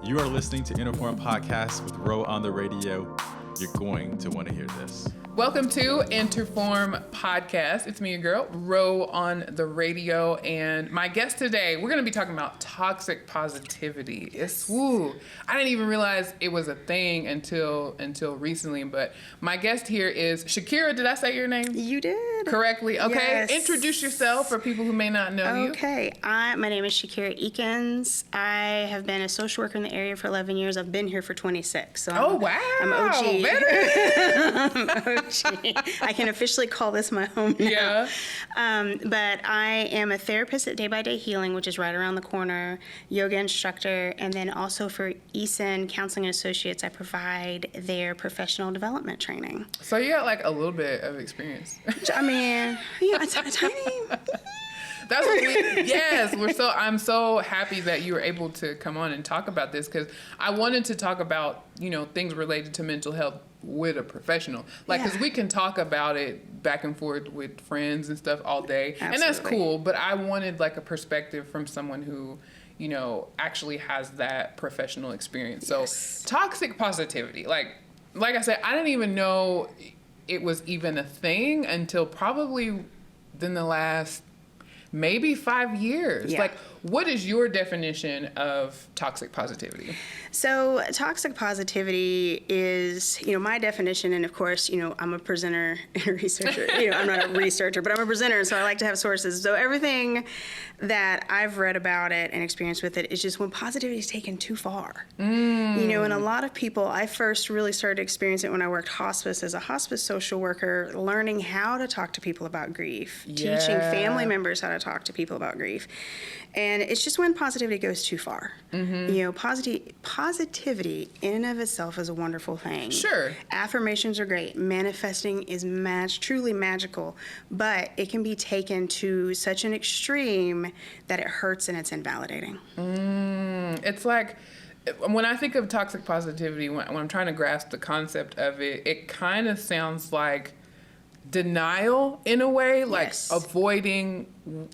You are listening to Interform Podcast with Ro on the radio. You're going to want to hear this. Welcome to Interform Podcast. It's me, your girl, Ro on the radio. And my guest today, we're going to be talking about toxic positivity. I didn't even realize it was a thing until recently. But my guest here is Shakira. Did I say your name? You did. Correctly. Okay. Yes. Introduce yourself for people who may not know you. Okay. My name is Shakira Eakins. I have been a social worker in the area for 11 years. I've been here for 26. So I'm OG. Better. I can officially call this my home now. Yeah. But I am a therapist at Day by Day Healing, which is right around the corner, yoga instructor, and then also for ESON Counseling and Associates, I provide their professional development training. So you got like a little bit of experience. I mean, yeah, a tiny. That's what I'm so happy that you were able to come on and talk about this, because I wanted to talk about, things related to mental health with a professional. Because we can talk about it back and forth with friends and stuff all day. Absolutely. And that's cool, but I wanted like a perspective from someone who, actually has that professional experience. So toxic positivity, like I said, I didn't even know it was even a thing until probably within the last maybe 5 years. Yeah. What is your definition of toxic positivity? So toxic positivity is, my definition, and of course, I'm a presenter and a researcher. I'm not a researcher, but I'm a presenter, so I like to have sources. So everything that I've read about it and experienced with it is just when positivity is taken too far. And a lot of people, I first really started to experience it when I worked hospice as a hospice social worker, learning how to talk to people about grief, teaching family members how to talk to people about grief. And it's just when positivity goes too far. Positivity in and of itself is a wonderful thing. Sure. Affirmations are great. Manifesting is truly magical, but it can be taken to such an extreme that it hurts and it's invalidating. It's like, when I think of toxic positivity, when I'm trying to grasp the concept of it, it kind of sounds like denial in a way, like avoiding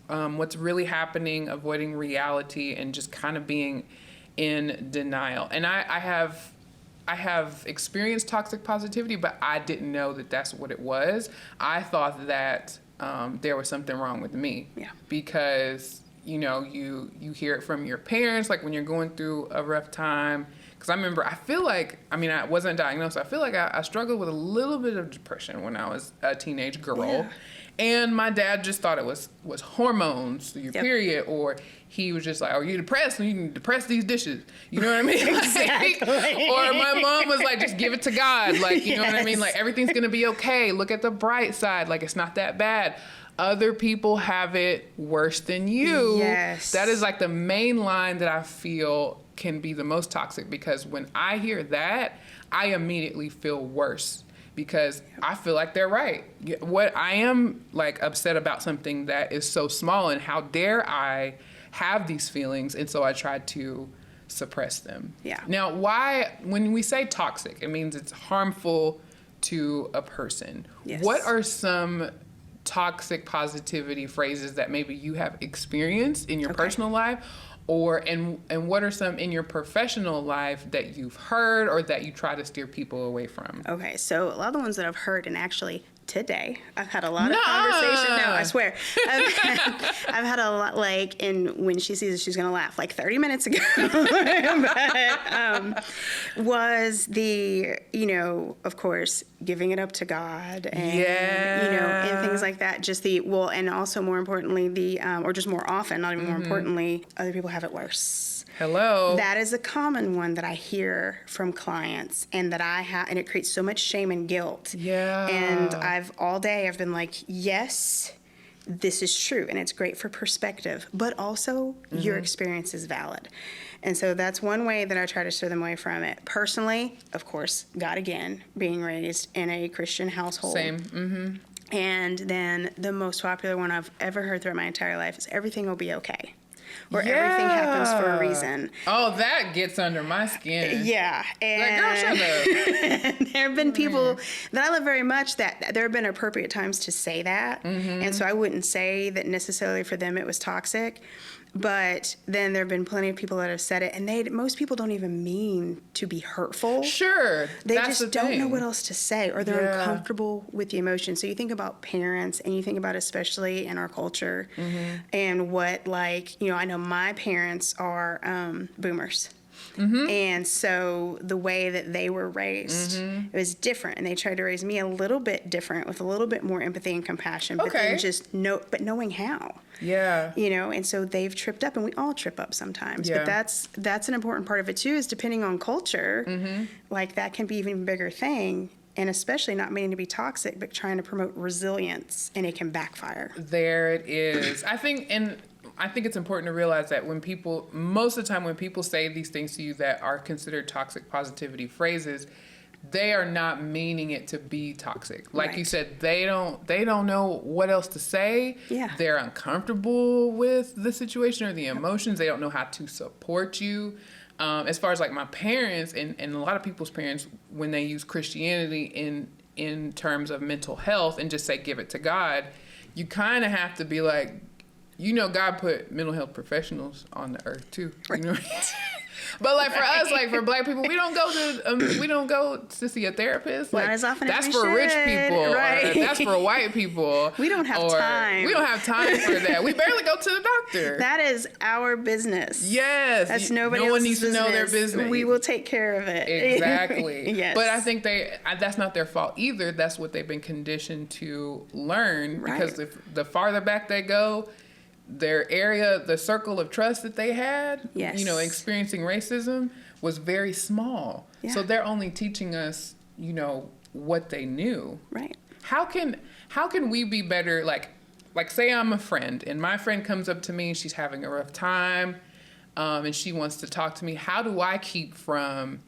what's really happening, avoiding reality, and just kind of being in denial. And I have experienced toxic positivity, but I didn't know that that's what it was. I thought that there was something wrong with me. Yeah. Because you hear it from your parents, like when you're going through a rough time. Because I remember, I wasn't diagnosed. I feel like I struggled with a little bit of depression when I was a teenage girl. Yeah. And my dad just thought it was hormones, your period, or he was just like, "Are you depressed? You can depress these dishes." You know what I mean? Exactly. Or my mom was like, "Just give it to God." You know what I mean? Everything's going to be okay. Look at the bright side. It's not that bad. Other people have it worse than you. Yes. That is the main line that I feel can be the most toxic, because when I hear that, I immediately feel worse, because I feel like they're right. What I am upset about something that is so small, and how dare I have these feelings, and so I try to suppress them. Yeah. Now, when we say toxic, it means it's harmful to a person. Yes. What are some toxic positivity phrases that maybe you have experienced in your personal life, and what are some in your professional life that you've heard or that you try to steer people away from? Okay, so a lot of the ones that I've heard, and actually today I've had a lot of conversation. No, I swear. I've had a lot, when she sees it, she's going to laugh, 30 minutes ago. But was the, of course, giving it up to God and, and things like that. And also more importantly, or just more often, not even more importantly, other people have it worse. Hello. That is a common one that I hear from clients, and that and it creates so much shame and guilt. Yeah. And I've been like, yes, this is true, and it's great for perspective, but also your experience is valid. And so that's one way that I try to steer them away from it. Personally, of course, God again, being raised in a Christian household. Same. Mm-hmm. And then the most popular one I've ever heard throughout my entire life is everything will be okay. where everything happens for a reason. Oh, that gets under my skin. Yeah. And Like, girl, shut up. there have been people that I love very much that there have been appropriate times to say that. And so I wouldn't say that necessarily for them it was toxic. But then there have been plenty of people that have said it, and most people don't even mean to be hurtful. Sure. They that's just don't know what else to say, or they're uncomfortable with the emotion. So you think about parents, and you think about especially in our culture, and what, like, I know my parents are boomers. And so the way that they were raised, it was different, and they tried to raise me a little bit different with a little bit more empathy and compassion, but then knowing how. Yeah. And so they've tripped up, and we all trip up sometimes. Yeah. But that's an important part of it too, is depending on culture, like that can be even a bigger thing. And especially not meaning to be toxic, but trying to promote resilience, and it can backfire. There it is. I think it's important to realize that most of the time when people say these things to you that are considered toxic positivity phrases, they are not meaning it to be toxic. Like you said, they don't know what else to say. Yeah. They're uncomfortable with the situation or the emotions. They don't know how to support you. As far as like my parents and a lot of people's parents, when they use Christianity in terms of mental health and just say, give it to God, you kind of have to be like, God put mental health professionals on the earth too. Right. But like for us, like for Black people, we don't go to see a therapist. Like, not as often that's as we for rich should. people. Right. Or that's for white people. We don't have time. We don't have time for that. We barely go to the doctor. That is our business. Yes. That's nobody No one else's needs to know their business. We will take care of it. Exactly. Yes. But I think that's not their fault either. That's what they've been conditioned to learn. Right. Because the farther back they go, their area, the circle of trust that they had, experiencing racism was very small. Yeah. So they're only teaching us, what they knew. Right. How can we be better? Like say I'm a friend and my friend comes up to me and she's having a rough time, and she wants to talk to me. How do I keep from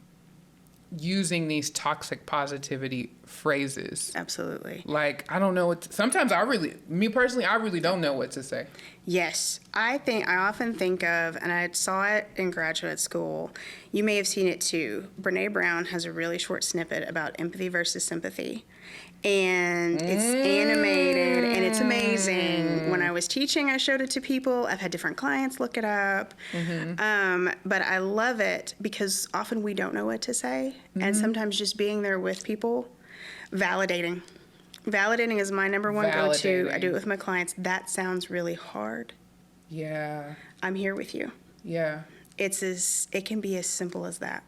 using these toxic positivity phrases? Absolutely. Like, I don't know sometimes I really don't know what to say. Yes. I often think of, and I saw it in graduate school, you may have seen it too, Brene Brown has a really short snippet about empathy versus sympathy. And it's animated, and it's amazing. When I was teaching, I showed it to people. I've had different clients look it up. But I love it because often we don't know what to say. And sometimes just being there with people, validating. Validating is my number one go-to. I do it with my clients. That sounds really hard. Yeah. I'm here with you. Yeah. It can be as simple as that.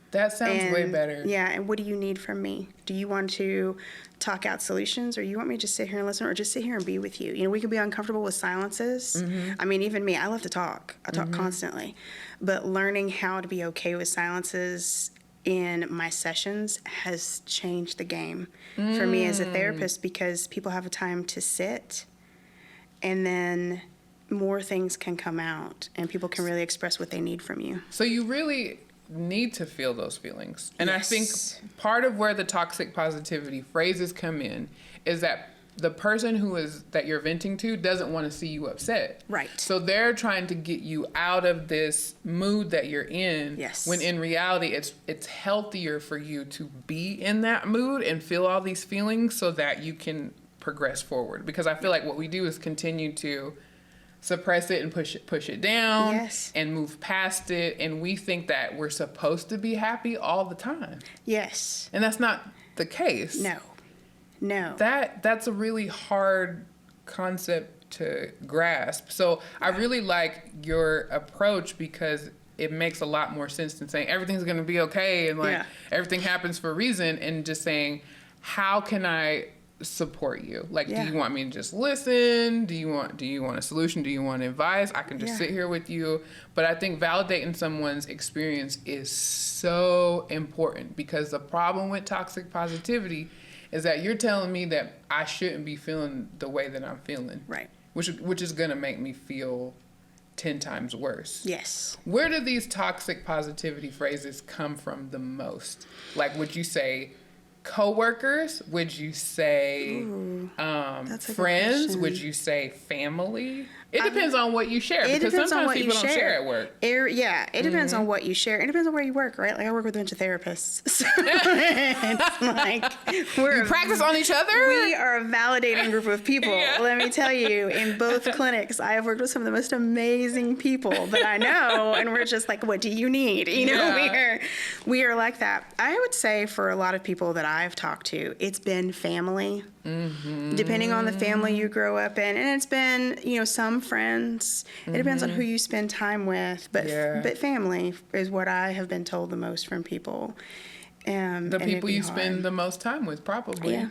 That sounds way better. Yeah, and what do you need from me? Do you want to talk out solutions, or you want me to just sit here and listen, or just sit here and be with you? We can be uncomfortable with silences. I mean, even me, I love to talk. I talk constantly. But learning how to be okay with silences in my sessions has changed the game for me as a therapist, because people have a time to sit, and then more things can come out, and people can really express what they need from you. So you really need to feel those feelings. And Yes. I think part of where the toxic positivity phrases come in is that the person that you're venting to doesn't want to see you upset. Right. So they're trying to get you out of this mood that you're in. Yes. When in reality, it's healthier for you to be in that mood and feel all these feelings so that you can progress forward. Because I feel like what we do is continue to suppress it and push it down. Yes. And move past it, and we think that we're supposed to be happy all the time. Yes. And that's not the case. No. That's a really hard concept to grasp. So I really like your approach, because it makes a lot more sense than saying everything's going to be okay and everything happens for a reason, and just saying, how can I support you? Like, do you want me to just listen? Do you want a solution? Do you want advice? I can just sit here with you. But I think validating someone's experience is so important, because the problem with toxic positivity is that you're telling me that I shouldn't be feeling the way that I'm feeling. Right. Which is going to make me feel 10 times worse. Yes. Where do these toxic positivity phrases come from the most? Like, would you say coworkers? Would you say That's a good friends? question. Would you say family? It depends on what you share, because sometimes people don't share at work. It depends on what you share. It depends on where you work, right? Like I work with a bunch of therapists. So it's like you practice on each other? We are a validating group of people. Yeah. Let me tell you, in both clinics, I have worked with some of the most amazing people that I know, and we're just like, what do you need? You know, we are like that. I would say for a lot of people that I've talked to, it's been family. Mm-hmm. Depending on the family you grow up in, and it's been, you know, some friends. It depends on who you spend time with, but family is what I have been told the most from people. The people you spend the most time with, probably. Yeah.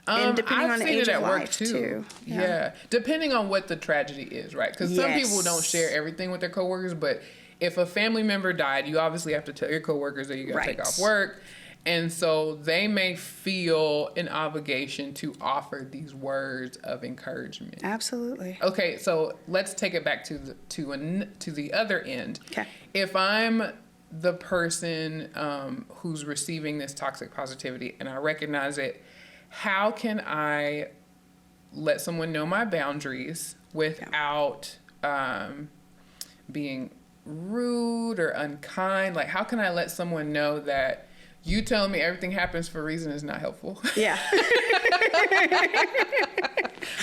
And depending I've on the seen age it at of work life too. Yeah. Depending on what the tragedy is, right? Because some people don't share everything with their coworkers, but if a family member died, you obviously have to tell your coworkers that you got to take off work. And so they may feel an obligation to offer these words of encouragement. Absolutely. Okay, so let's take it back to the other end. Okay. If I'm the person who's receiving this toxic positivity and I recognize it, how can I let someone know my boundaries without being rude or unkind? Like, how can I let someone know that you telling me everything happens for a reason is not helpful? Yeah. I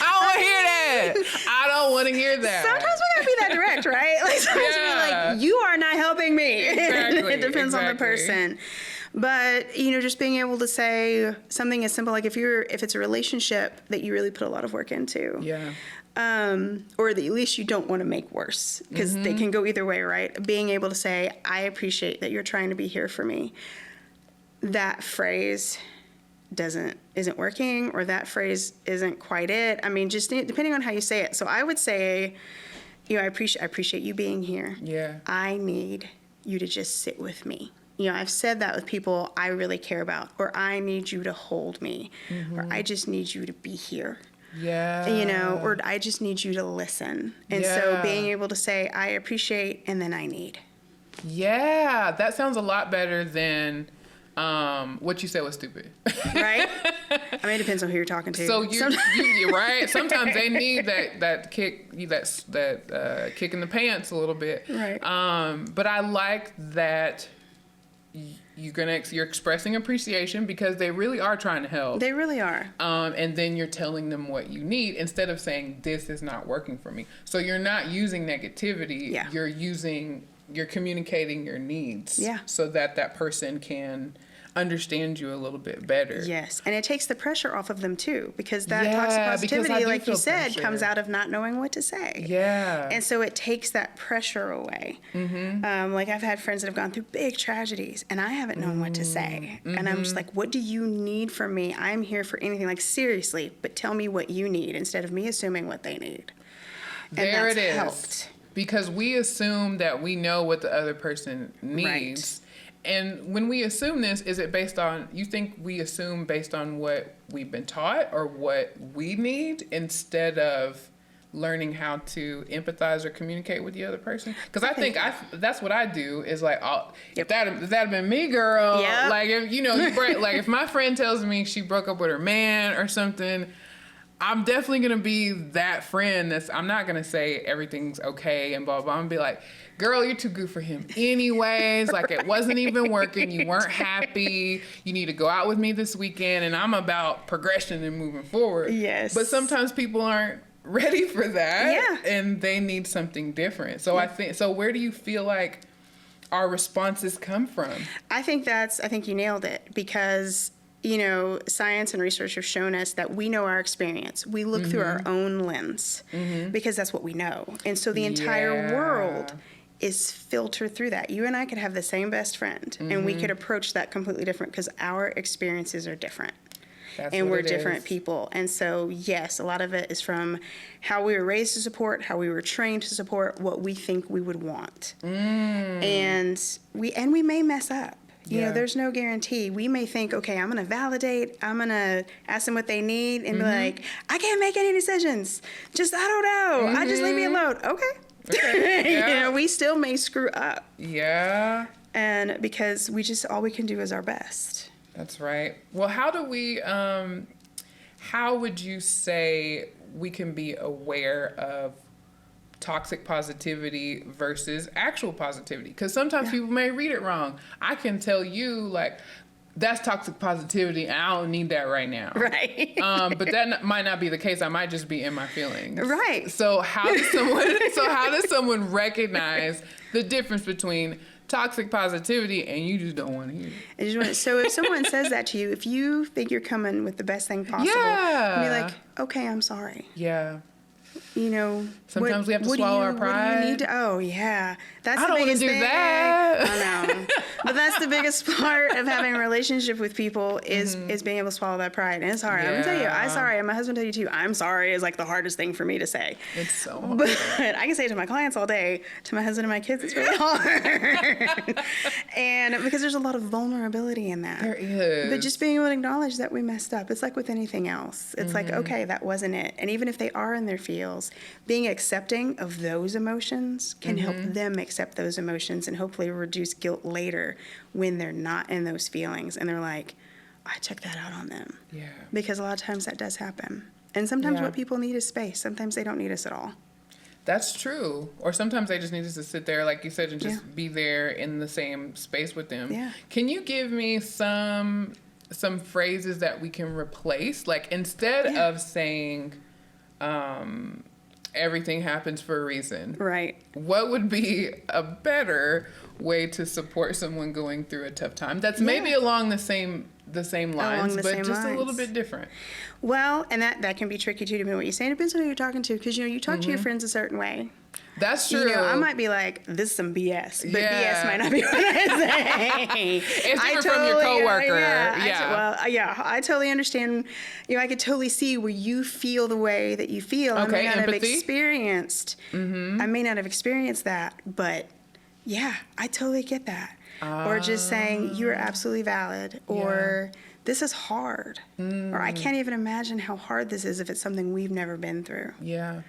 don't want to hear that. I don't want to hear that. Sometimes we gotta be that direct, right? Like sometimes we're like, you are not helping me. Exactly. It depends on the person. But, you know, just being able to say something as simple, like if it's a relationship that you really put a lot of work into. Yeah. Or at least you don't want to make worse, because they can go either way, right? Being able to say, I appreciate that you're trying to be here for me. That phrase isn't working, or that phrase isn't quite it. I mean, just depending on how you say it. So I would say, you know, I appreciate you being here. Yeah. I need you to just sit with me. You know, I've said that with people I really care about, or I need you to hold me, or I just need you to be here. Yeah. You know, or I just need you to listen. And so being able to say, I appreciate, and then I need. Yeah, that sounds a lot better than what you said was stupid. Right? I mean, it depends on who you're talking to. So you're right. Sometimes they need that kick, that kick in the pants a little bit. Right. But I like that you're expressing appreciation, because they really are trying to help. They really are. And then you're telling them what you need instead of saying, this is not working for me. So you're not using negativity. Yeah. You're communicating your needs. Yeah. So that person can understand you a little bit better. Yes. And it takes the pressure off of them too, because that toxic positivity, like you said, comes out of not knowing what to say. Yeah. And so it takes that pressure away. Like I've had friends that have gone through big tragedies and I haven't known what to say. And I'm just like, what do you need from me? I'm here for anything. Like, seriously, but tell me what you need instead of me assuming what they need. And there it is. Helped. Because we assume that we know what the other person needs. Right. And when we assume this, is it based on, you think we assume based on what we've been taught or what we need, instead of learning how to empathize or communicate with the other person? Because I think that's what I do, is like, if that had been me, girl, like, if, you know, like if my friend tells me she broke up with her man or something, I'm definitely going to be that friend I'm not going to say everything's okay and blah, blah. I'm going to be like, girl, you're too good for him anyways. Like, it wasn't even working. You weren't happy. You need to go out with me this weekend. And I'm about progression and moving forward. Yes. But sometimes people aren't ready for that. Yeah. And they need something different. So I think, where do you feel like our responses come from? I think you nailed it, because you know, science and research have shown us that we know our experience. We look through our own lens because that's what we know. And so the entire world is filtered through that. You and I could have the same best friend and we could approach that completely different because our experiences are different. And we're different people. And so, yes, a lot of it is from how we were raised to support, how we were trained to support, what we think we would want. And we may mess up. You know, there's no guarantee. We may think, okay, I'm going to validate. I'm going to ask them what they need and be like, I can't make any decisions. I don't know. I just leave me alone. Okay. You know, we still may screw up. Yeah. And because all we can do is our best. That's right. Well, how would you say we can be aware of toxic positivity versus actual positivity. Because sometimes people may read it wrong. I can tell you, like, that's toxic positivity, and I don't need that right now. Right. But that might not be the case. I might just be in my feelings. Right. So how does someone recognize the difference between toxic positivity and you just don't want to hear it? So if someone says that to you, if you think you're coming with the best thing possible, Yeah. be like, okay, I'm sorry. Yeah. You know, Sometimes we have to swallow our pride. What do you need to? Oh, yeah. That's I the don't want to biggest do thing. that. I know. But that's the biggest part of having a relationship with people is being able to swallow that pride. And it's hard. I'm going to tell you, I'm sorry. And my husband tell you too, I'm sorry is like the hardest thing for me to say. It's so hard. But I can say it to my clients all day. To my husband and my kids, it's really hard. And because there's a lot of vulnerability in that. There is. But just being able to acknowledge that we messed up. It's like with anything else. It's like, okay, that wasn't it. And even if they are in their feels, being accepting of those emotions can help them accept those emotions and hopefully reduce guilt later when they're not in those feelings and they're like, I took that out on them. Yeah. Because a lot of times that does happen. And sometimes Yeah. what people need is space. Sometimes they don't need us at all. That's true. Or sometimes they just need us to sit there, like you said, and just be there in the same space with them. Yeah. Can you give me some phrases that we can replace? Like instead of saying everything happens for a reason. Right. What would be a better way to support someone going through a tough time? That's maybe along the same lines, but just a little bit different. Well, and that can be tricky too, depending on what you say. It depends on who you're talking to, because you talk to your friends a certain way. That's true. You know, I might be like, this is some BS, but Yeah. BS might not be what I say. It's different from your coworker. I totally understand. You know, I could totally see where you feel the way that you feel. I may not have experienced. I may not have experienced that, but yeah, I totally get that. Or just saying you're absolutely valid, or this is hard, or I can't even imagine how hard this is if it's something we've never been through. Yeah.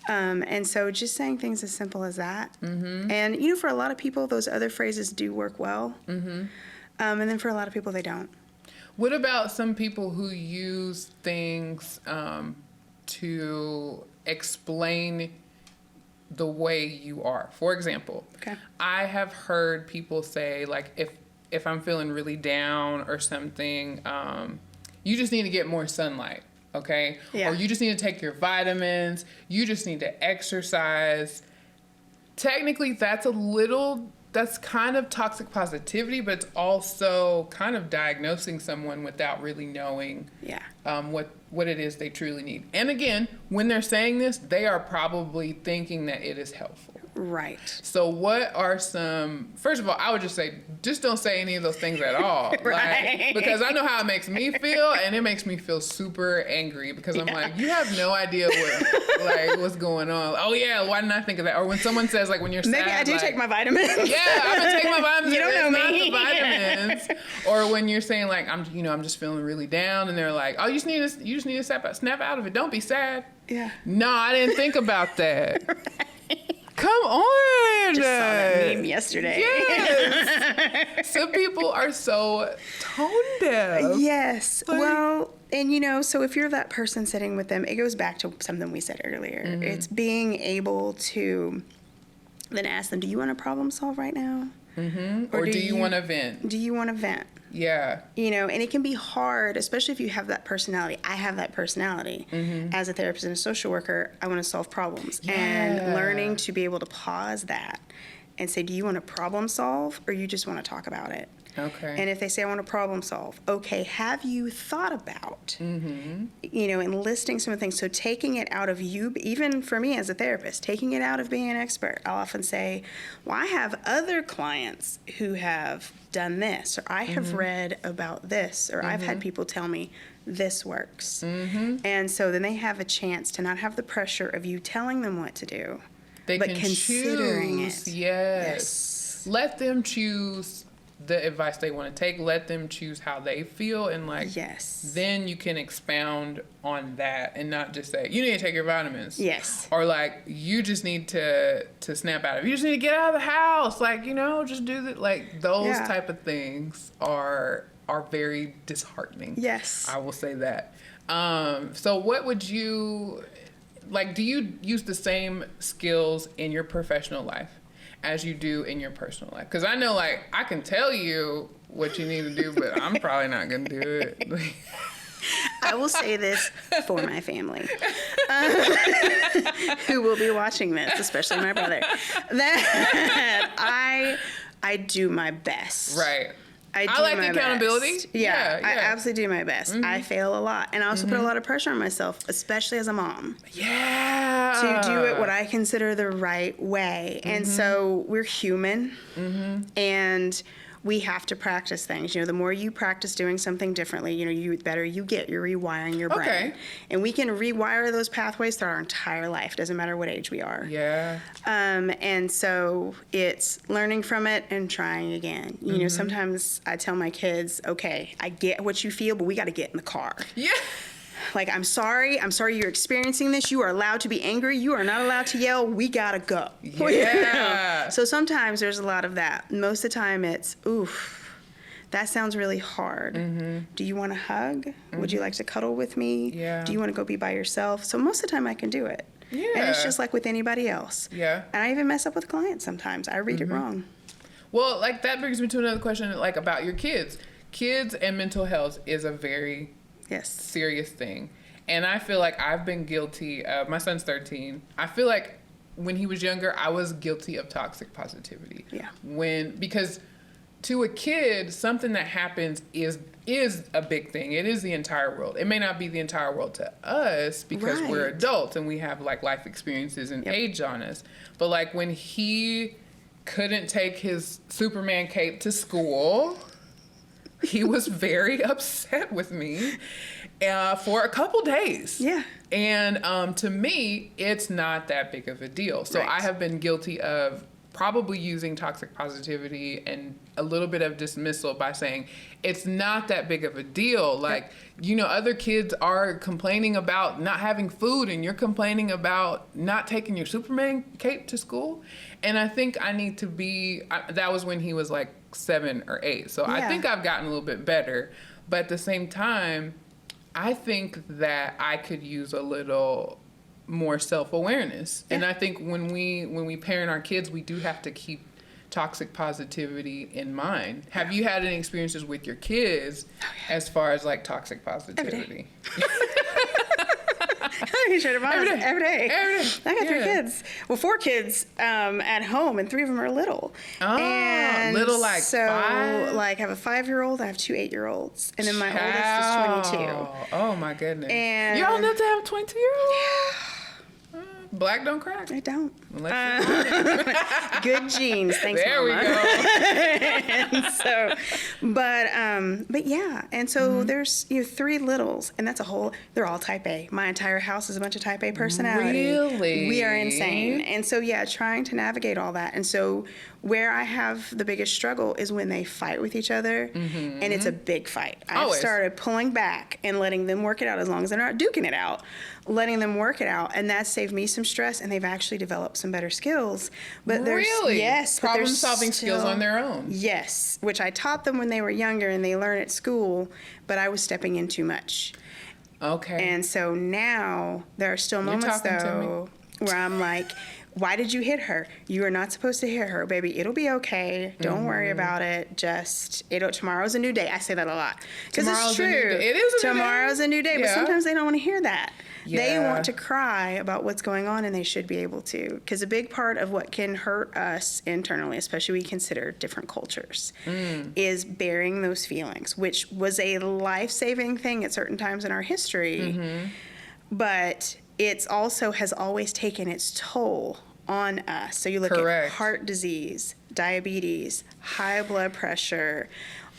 And so just saying things as simple as that. And, you know, for a lot of people, those other phrases do work well. And then for a lot of people, they don't. What about some people who use things to explain the way you are? For example, I have heard people say, like, if I'm feeling really down or something, you just need to get more sunlight. Okay? Yeah. Or you just need to take your vitamins. You just need to exercise. Technically, that's kind of toxic positivity, but it's also kind of diagnosing someone without really knowing what it is they truly need. And again, when they're saying this, they are probably thinking that it is helpful. Right. So what are first of all, I would just say, just don't say any of those things at all. Right. Like, because I know how it makes me feel, and it makes me feel super angry because I'm like, you have no idea what's going on. Oh yeah, why didn't I think of that? Or when someone says, like, when you're sad, Maybe I do take my vitamins. Yeah, I'm gonna take my vitamins. You don't know not me. the vitamins. Or when you're saying, like, I'm just feeling really down, and they're like, oh, you just need to snap out of it. Don't be sad. Yeah. No, I didn't think about that. Come on. Just saw that meme yesterday. Yes. Some people are so tone deaf. Yes. Well, and you know, so if you're that person sitting with them, it goes back to something we said earlier. It's being able to then ask them, do you want to problem solve right now? Or do you want to vent? Do you want to vent? Yeah. You know, and it can be hard, especially if you have that personality. I have that personality. As a therapist and a social worker, I want to solve problems. And learning to be able to pause that and say, do you want to problem solve or you just want to talk about it? Okay. And if they say, I want to problem solve, okay, have you thought about, you know, enlisting some of the things? So taking it out of you, even for me as a therapist, taking it out of being an expert. I'll often say, well, I have other clients who have done this, or I have read about this, or I've had people tell me this works. And so then they have a chance to not have the pressure of you telling them what to do, They but can considering choose. it. Yes. Let them choose the advice they want to take. Let them choose how they feel, and then you can expound on that and not just say, you need to take your vitamins. Yes. Or like, you just need to snap out of it. You just need to get out of the house. Like, you know, just do that. Like, those type of things are very disheartening. Yes. I will say that. So what would you, like, do you use the same skills in your professional life as you do in your personal life? Because I know, like, I can tell you what you need to do, but I'm probably not going to do it. I will say this for my family, who will be watching this, especially my brother, that I do my best. Right. I like the accountability. Best. Yeah, I absolutely do my best. I fail a lot. And I also put a lot of pressure on myself, especially as a mom. Yeah. To do it what I consider the right way. And so we're human. And we have to practice things. You know, the more you practice doing something differently, you know, the better you get. You're rewiring your brain. Okay. And we can rewire those pathways through our entire life. Doesn't matter what age we are. Yeah. And so it's learning from it and trying again. You know, sometimes I tell my kids, okay, I get what you feel, but we got to get in the car. Yeah. Like, I'm sorry you're experiencing this. You are allowed to be angry. You are not allowed to yell. We gotta go. Yeah. So sometimes there's a lot of that. Most of the time it's, oof, that sounds really hard. Do you want a hug? Would you like to cuddle with me? Yeah. Do you want to go be by yourself? So most of the time I can do it. Yeah. And it's just like with anybody else. Yeah. And I even mess up with clients sometimes. I read it wrong. Well, like, that brings me to another question, like, about your kids. Kids and mental health is a very serious thing. And I feel like I've been guilty of, my son's 13. I feel like when he was younger, I was guilty of toxic positivity. Yeah. Because to a kid, something that happens is a big thing. It is the entire world. It may not be the entire world to us because we're adults and we have, like, life experiences and age on us. But, like, when he couldn't take his Superman cape to school, he was very upset with me for a couple days. Yeah. And to me, it's not that big of a deal. So I have been guilty of probably using toxic positivity and a little bit of dismissal by saying it's not that big of a deal. Like, you know, other kids are complaining about not having food and you're complaining about not taking your Superman cape to school. And I think I need to be, that was when he was like 7 or 8. So I think I've gotten a little bit better. But at the same time, I think that I could use a little more self-awareness. And I think when we parent our kids, we do have to keep toxic positivity in mind. Have you had any experiences with your kids as far as, like, toxic positivity? You should have Every day. every day. I got 3 Yeah. kids. Well, 4 kids at home, and 3 of them are little. Oh, and little, like, so, 5? like, I have a 5-year-old. I have 2 8-year-olds, and then my oldest is 22. Oh my goodness! And you're old enough to have a 22-year-old? Black don't crack. I don't. Unless you're Good genes. Thanks, there Mama. we go. And so, but yeah, and so there's 3 littles, and that's a whole. They're all Type A. My entire house is a bunch of Type A personality. Really? We are insane, and so trying to navigate all that, and so where I have the biggest struggle is when they fight with each other, and it's a big fight. I've started pulling back and letting them work it out as long as they're not duking it out. Letting them work it out, and that saved me some stress, and they've actually developed some better skills. But there's problem-solving skills on their own. Yes, which I taught them when they were younger, and they learn at school, but I was stepping in too much. Okay. And so now there are still moments, though, where I'm like, why did you hit her? You are not supposed to hit her, baby. It'll be okay. Don't worry about it. Tomorrow's a new day. I say that a lot. Because it's true. It is Tomorrow's a new day. But sometimes they don't want to hear that. Yeah. They want to cry about what's going on, and they should be able to. Because a big part of what can hurt us internally, especially we consider different cultures, is bearing those feelings, which was a life-saving thing at certain times in our history. But it's also has always taken its toll on us. So you look at heart disease, diabetes, high blood pressure,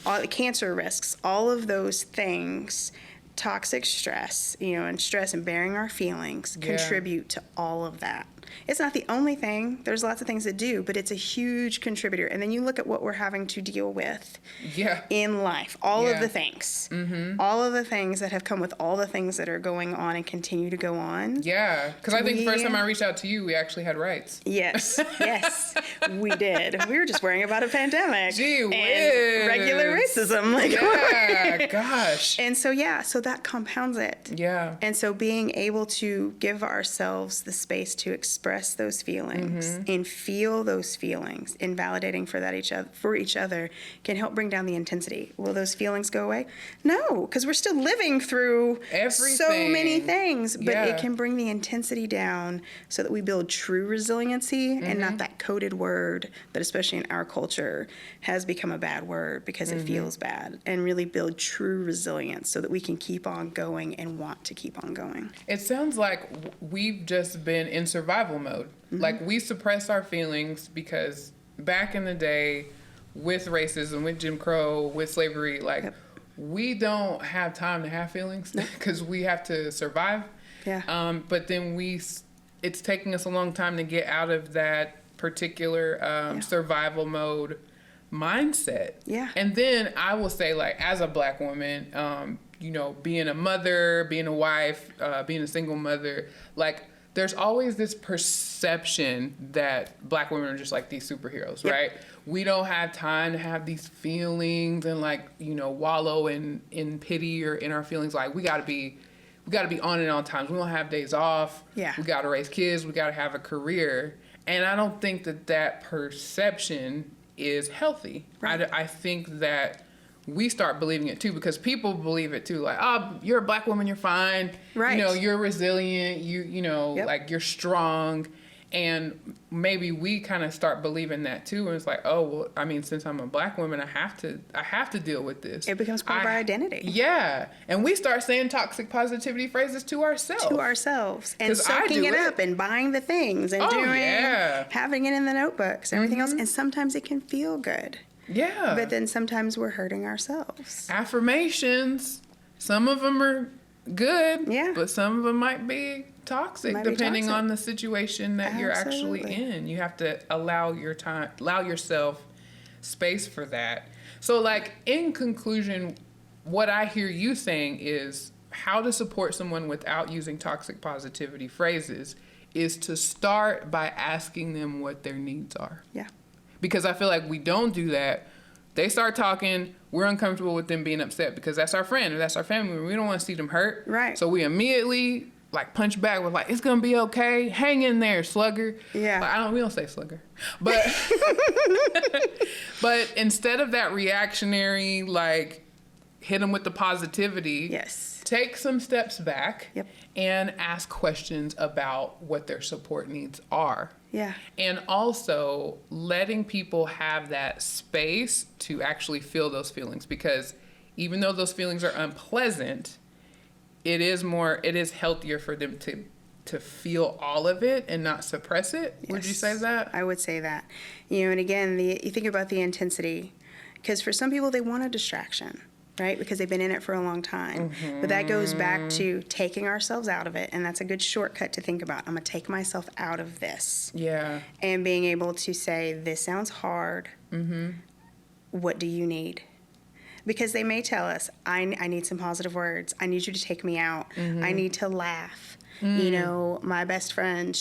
all the cancer risks, all of those things. Toxic stress, and stress and bearing our feelings contribute to all of that. It's not the only thing. There's lots of things that do, but it's a huge contributor. And then you look at what we're having to deal with in life. All of the things. All of the things that have come with all the things that are going on and continue to go on. Yeah. Because I think the first time I reached out to you, we actually had rights. Yes. Yes. We did. We were just worrying about a pandemic. Gee whiz. And regular racism. Like, yeah. Gosh. And so, so that compounds it. Yeah. And so being able to give ourselves the space to express those feelings and feel those feelings and validating for each other can help bring down the intensity. Will those feelings go away? No, because we're still living through so many things, but it can bring the intensity down so that we build true resiliency and not that coded word that, especially in our culture, has become a bad word because it feels bad, and really build true resilience so that we can keep on going and want to keep on going. It sounds like we've just been in survival mode. Like, we suppress our feelings because back in the day, with racism, with Jim Crow, with slavery, we don't have time to have feelings because we have to survive. Yeah. But then it's taking us a long time to get out of that particular survival mode mindset. Yeah. And then I will say, like, as a Black woman, being a mother, being a wife, being a single mother, like, there's always this perception that Black women are just like these superheroes, right? We don't have time to have these feelings and, like, wallow in pity or in our feelings. Like, we gotta be on it all times. We don't have days off. Yeah. We gotta raise kids. We gotta have a career. And I don't think that perception is healthy. Right. I think that we start believing it too, because people believe it too. Like, oh, you're a Black woman, you're fine. Right. You're resilient. Like, you're strong. And maybe we kind of start believing that too. And it's like, oh, well, I mean, since I'm a Black woman, I have to deal with this. It becomes part of our identity. Yeah. And we start saying toxic positivity phrases to ourselves. And soaking it up and buying the things and having it in the notebooks and everything else. And sometimes it can feel good. Yeah. But then sometimes we're hurting ourselves. Affirmations, some of them are good, but some of them might be toxic, depending on the situation that you're actually in. You have to allow yourself space for that. So, like, in conclusion, what I hear you saying is how to support someone without using toxic positivity phrases is to start by asking them what their needs are. Yeah. Because I feel like we don't do that. They start talking, we're uncomfortable with them being upset because that's our friend or that's our family. We don't want to see them hurt. Right. So we immediately, like, punch back with, like, it's going to be okay. Hang in there, slugger. Yeah. Like, we don't say slugger. But, but instead of that reactionary, like, hit them with the positivity. Yes. Take some steps back and ask questions about what their support needs are. Yeah. And also letting people have that space to actually feel those feelings, because even though those feelings are unpleasant, it is healthier for them to feel all of it and not suppress it. Yes. Would you say that? I would say that. And again, you think about the intensity, because for some people they want a distraction. Right? Because they've been in it for a long time. Mm-hmm. But that goes back to taking ourselves out of it. And that's a good shortcut to think about. I'm going to take myself out of this. Yeah. And being able to say, this sounds hard. Mm-hmm. What do you need? Because they may tell us, I need some positive words. I need you to take me out. Mm-hmm. I need to laugh. Mm. My best friend,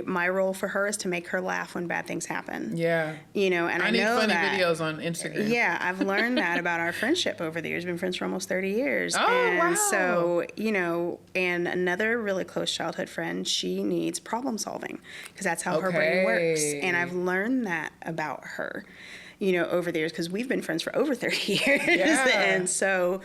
my role for her is to make her laugh when bad things happen. Yeah. And I need know funny videos on Instagram. Yeah, I've learned that about our friendship over the years. We've been friends for almost 30 years. Oh, and wow. So, and another really close childhood friend, she needs problem solving because that's how her brain works. And I've learned that about her. Over the years, because we've been friends for over 30 years. Yeah. And so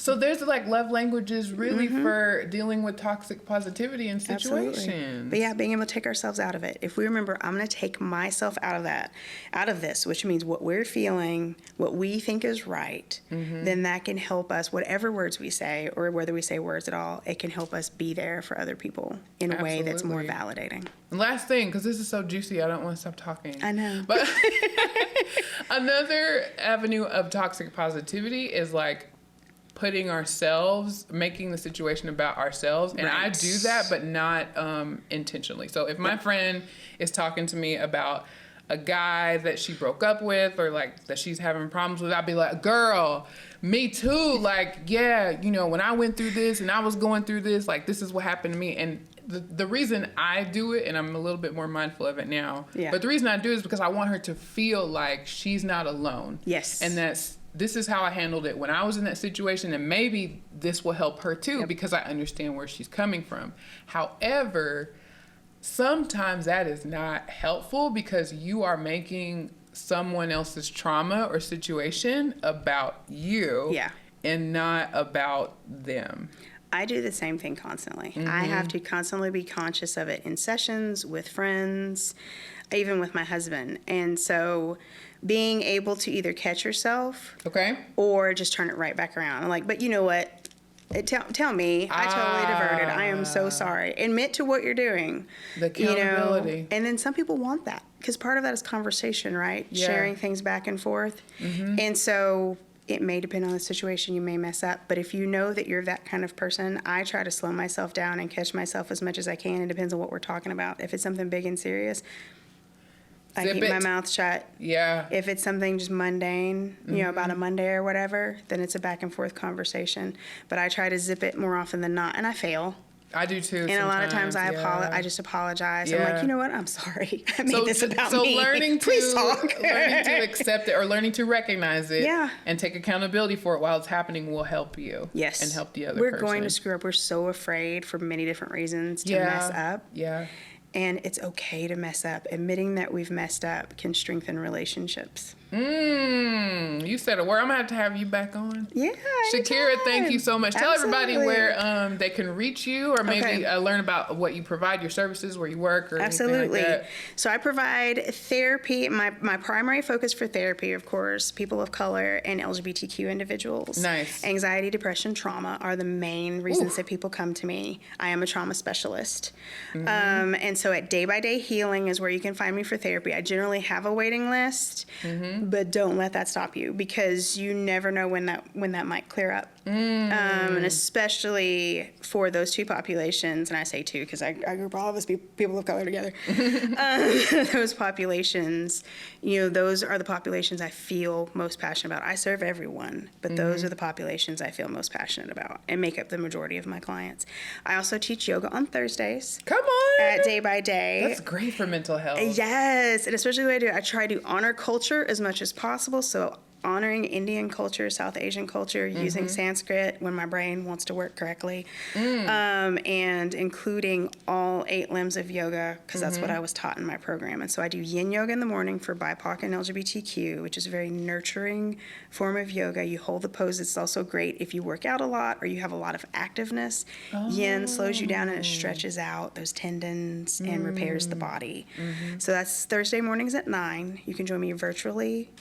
there's, like, love languages really for dealing with toxic positivity in situations. Absolutely. But yeah, being able to take ourselves out of it. If we remember, I'm going to take myself out of this, which means what we're feeling, what we think is right, then that can help us, whatever words we say, or whether we say words at all, it can help us be there for other people in a way that's more validating. And last thing, because this is so juicy, I don't want to stop talking. I know. But another avenue of toxic positivity is, like, making the situation about ourselves. And I do that, but not intentionally. So if my friend is talking to me about a guy that she broke up with or like that she's having problems with, I'll be like, girl, me too. Like, yeah, you know, when I went through this and I was going through this, like, this is what happened to me. And the reason I do it, and I'm a little bit more mindful of it now, but the reason I do it is because I want her to feel like she's not alone. Yes. And this is how I handled it when I was in that situation, and maybe this will help her too, because I understand where she's coming from. However, sometimes that is not helpful because you are making someone else's trauma or situation about you and not about them. I do the same thing constantly. I have to constantly be conscious of it in sessions, with friends, even with my husband. And so being able to either catch yourself or just turn it right back around. I'm like, but you know what? Tell me. I totally diverted. I am so sorry. Admit to what you're doing. The accountability. You know? And then some people want that because part of that is conversation, right? Yeah. Sharing things back and forth. And so it may depend on the situation. You may mess up. But if you know that you're that kind of person, I try to slow myself down and catch myself as much as I can. It depends on what we're talking about. If it's something big and serious, I keep my mouth shut. Yeah. If it's something just mundane, you know, about a Monday or whatever, then it's a back and forth conversation. But I try to zip it more often than not, and I fail. I do too. And a lot of times I just apologize. I'm like, you know what? I'm sorry. I made this about me. So learning to accept it or learning to recognize it and take accountability for it while it's happening will help you. Yes. And help the other person. person. We're going to screw up. We're so afraid for many different reasons to mess up. Yeah. And it's okay to mess up. Admitting that we've messed up can strengthen relationships. You said a word. I'm going to have you back on. Yeah. Shakira, thank you so much. Tell everybody where they can reach you or maybe learn about what you provide, your services, where you work or anything like that. So I provide therapy. My primary focus for therapy, of course, people of color and LGBTQ individuals. Nice. Anxiety, depression, trauma are the main reasons that people come to me. I am a trauma specialist. And so at Day by Day Healing is where you can find me for therapy. I generally have a waiting list. But don't let that stop you because you never know when that might clear up. And especially for those two populations, and I say two because I group all of us people of color together. Those populations, you know, those are the populations I feel most passionate about. I serve everyone, but those are the populations I feel most passionate about and make up the majority of my clients. I also teach yoga on Thursdays. Come on! At Day by Day. That's great for mental health. Yes, and especially the way I do it, I try to honor culture as much as possible. So honoring Indian culture, South Asian culture, using Sanskrit when my brain wants to work correctly, and including all 8 limbs of yoga because that's what I was taught in my program. And so I do yin yoga in the morning for BIPOC and LGBTQ, which is a very nurturing form of yoga. You hold the pose. It's also great if you work out a lot or you have a lot of activeness. Yin slows you down and it stretches out those tendons and repairs the body. So that's Thursday mornings at 9. You can join me virtually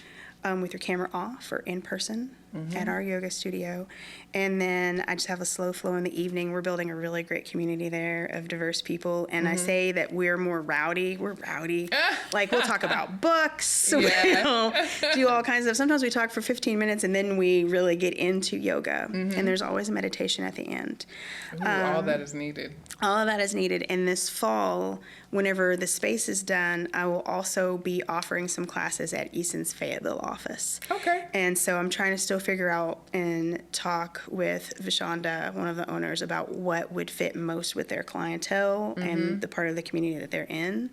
with your camera off or in person at our yoga studio. And then I just have a slow flow in the evening. We're building a really great community there of diverse people. And I say that we're more rowdy. We're rowdy. Like, we'll talk about books. We'll do all kinds of, sometimes we talk for 15 minutes and then we really get into yoga. And there's always a meditation at the end. Ooh, all that is needed. All of that is needed. And this fall, whenever the space is done, I will also be offering some classes at Eason's Fayetteville office. Okay. And so I'm trying to still figure out and talk with Vishanda, one of the owners, about what would fit most with their clientele and the part of the community that they're in.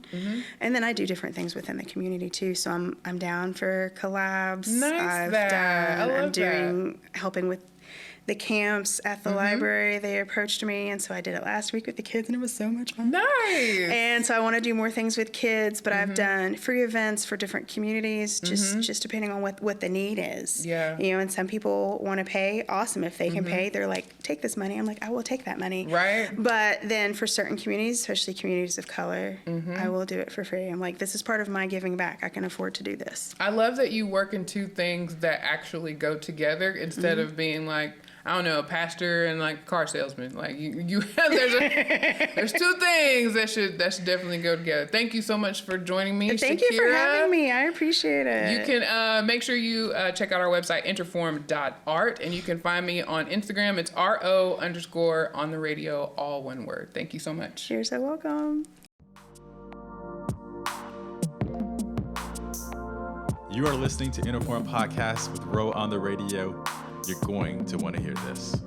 And then I do different things within the community too. So I'm down for collabs. Helping with the camps at the library. They approached me, and so I did it last week with the kids, and it was so much fun. Nice. And so I want to do more things with kids, but I've done free events for different communities, just depending on what the need is. Yeah. You know, and some people want to pay. Awesome. If they can pay, they're like, take this money. I'm like, I will take that money. Right. But then for certain communities, especially communities of color, I will do it for free. I'm like, this is part of my giving back. I can afford to do this. I love that you work in two things that actually go together instead of being like, I don't know, a pastor and like a car salesman. Like you there's two things that should definitely go together. Thank you so much for joining me, Thank Shakira. you for having me. I appreciate it. You can make sure you check out our website, interform.art, and you can find me on Instagram. It's RO_on the radio, all one word. Thank you so much. You're so welcome. You are listening to Interform Podcast with Ro on the radio. You're going to want to hear this.